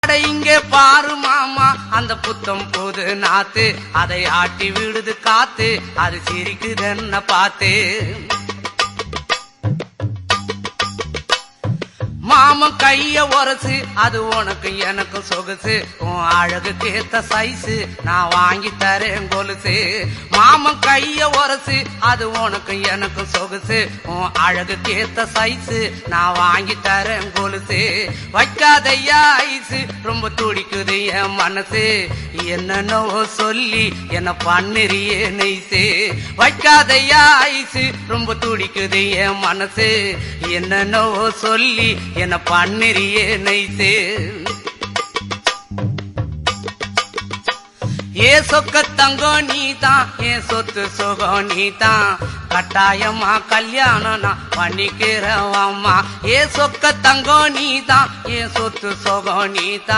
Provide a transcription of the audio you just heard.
இங்கே பாரு மாமா அந்த புத்தம் போது நாத்து அதை ஆட்டி விடுது காத்து அது சிரிக்குதுன்னு பார்த்து மாமன் கைய உரசு அது உனக்கு எனக்கு சொகுசு உன் அழகுக்கு ஏத்த சைஸு நான் வாங்கி தரேன் கொலுசு மாமன் கைய உரசு அது உனக்கு எனக்கு சொகுசு உன் அழகுக்கு ஏத்த சைஸு நான் வாங்கி தரேன் கொலுசு வைக்காதையா ஐசு ரொம்ப துடிக்குது என் மனசு என்னன்னோ சொல்லி என்ன பண்ணுறியே நெய்சு வைக்காதையா ஐசு ரொம்ப துடிக்குது என் மனசு என்னன்னோ சொல்லி என்ன பண்ணுறியே நைசே ஏ சொக்க தங்கம் நீதான் ஏன் சொத்து சுகம் நீதான் கட்டாயமா கல்யாணம் நான் பண்ணிக்கிறவம்மா ஏ சொக்க தங்கம் நீதான் ஏன் சொத்து சுகம் நீதான்